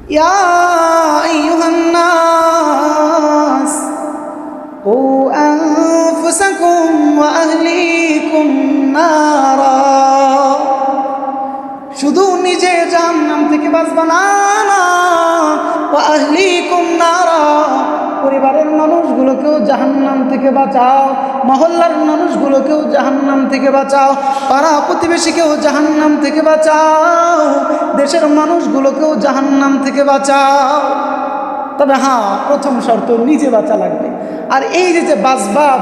ইয়া আইয়ুহান নাস কু আনফুসাকুম ওয়া আহলিকুম নারা, শুধু নিজে জাহান্নাম থেকে বাঁচবা না, ওয়া আহলিকুম নারা, পরিবারের মানুষগুলোকেও জাহান্নাম থেকে বাঁচাও, মহল্লার মানুষগুলোকেও জাহান্নাম থেকে বাঁচাও, পাড়া প্রতিবেশীকেও জাহান্নাম থেকে বাঁচাও, দেশের মানুষগুলোকেও জাহান্নাম থেকে বাঁচাও। তবে হ্যাঁ, প্রথম শর্ত নিজে বাঁচা লাগবে। আর এই যে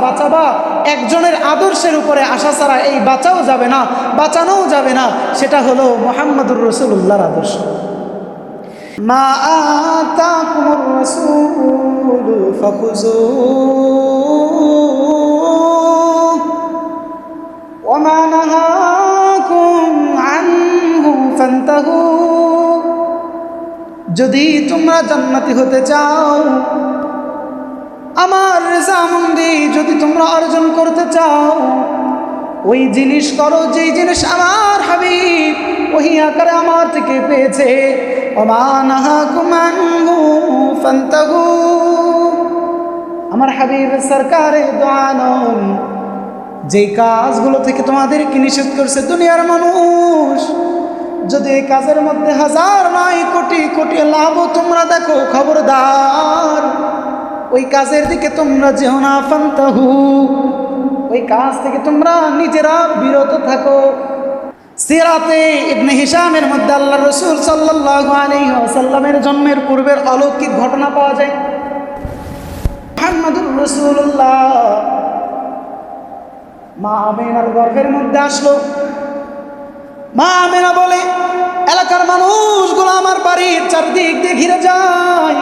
বাঁচাবা, একজনের আদর্শের উপরে আসা ছাড়া এই বাঁচাও যাবে না, বাঁচানোও যাবে না। সেটা হলো মুহাম্মদুর রাসূলুল্লাহর আদর্শ। মা আতাকুমুর রাসূলু ফাখুযুহু ওয়া মা নাহাকুম আনহু ফান্তাহু। যদি তোমরা জান্নাতি হতে চাও, আমার রেজামন্দি যদি তোমরা অর্জন করতে চাও, ওই জিনিস করো যেই জিনিস আমার হাবিব ওহী আকারে আমার থেকে পেয়েছে। ওমা নাহাকুম আনহু ফান্তাহু, আমার হাবিব সরকারে দো আলম যেই কাজগুলো থেকে তোমাদেরকে নিষেধ করছে দুনিয়ার মানুষ, যদি এই কাজের মধ্যে হাজার নয় কোটি কোটি লাভ তোমরা দেখো, খবরদার ওই কাজের দিকে তোমরা যেও না। ফান্তাহু, ওই কাজ থেকে তোমরা নিজেরা বিরত থাকো। সিরাতে ইবনে হিশামের মধ্যে আল্লাহর রাসূল সাল্লাল্লাহু আলাইহি ওয়াসাল্লামের জন্মের পূর্বের অলৌকিক ঘটনা পাওয়া যায়। মুহাম্মদুর রাসূলুল্লাহ মা আমিনার গর্ভের মধ্যে আসলো। মা আমিনা বলে, এলাকার মানুষগুলো আমার বাড়ির চারদিক দিয়ে ঘিরে যায়।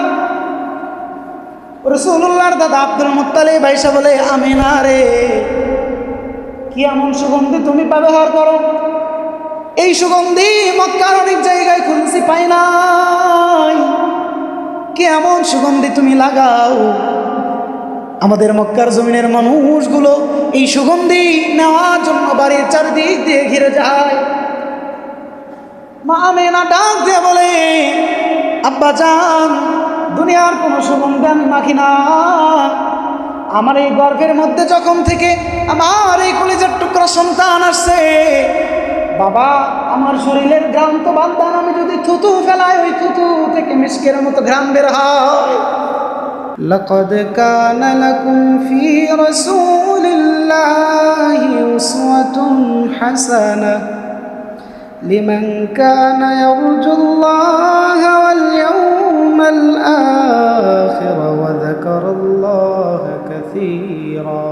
রাসূলুল্লাহর দাদা আব্দুল মুত্তালিব আয়েশা বলে, আমিনা রে, কি এমন সুগন্ধি তুমি ব্যবহার করো? এই সুগন্ধি মক্কার অনেক জায়গায় খুঁজছি পাই নাই। কি এমন সুগন্ধি তুমি লাগাও? আমাদের মক্কার জমিনের মানুষগুলো এই সুগন্ধি নেওয়ার জন্য বাড়ির চারদিক দিয়ে ঘিরে যায়। মা আমিনা ডাক দিয়ে বলে, আব্বা জান, দুনিয়ার কোনো সুগন্ধি আমি মাখি না। আমার এই গর্ভের মধ্যে যখন থেকে আমার এই কলিজার টুকরা সন্তান আসছে, বাবা আমার শরীরের ঘ্রাণ তো বাদ দেন, আমি যদি থুতু ফেলাই ওই থুতু থেকে মিশকের মতো ঘ্রাণ বের হয়। লাকাদ কানা লাকুম ফি রাসূলিল্লাহি উসওয়াতুন হাসানাহ লিমান কানা ইয়ারজুল্লাহা ওয়াল ইয়াওমাল আখির ওয়া যাকারাল্লাহা কাসীরা।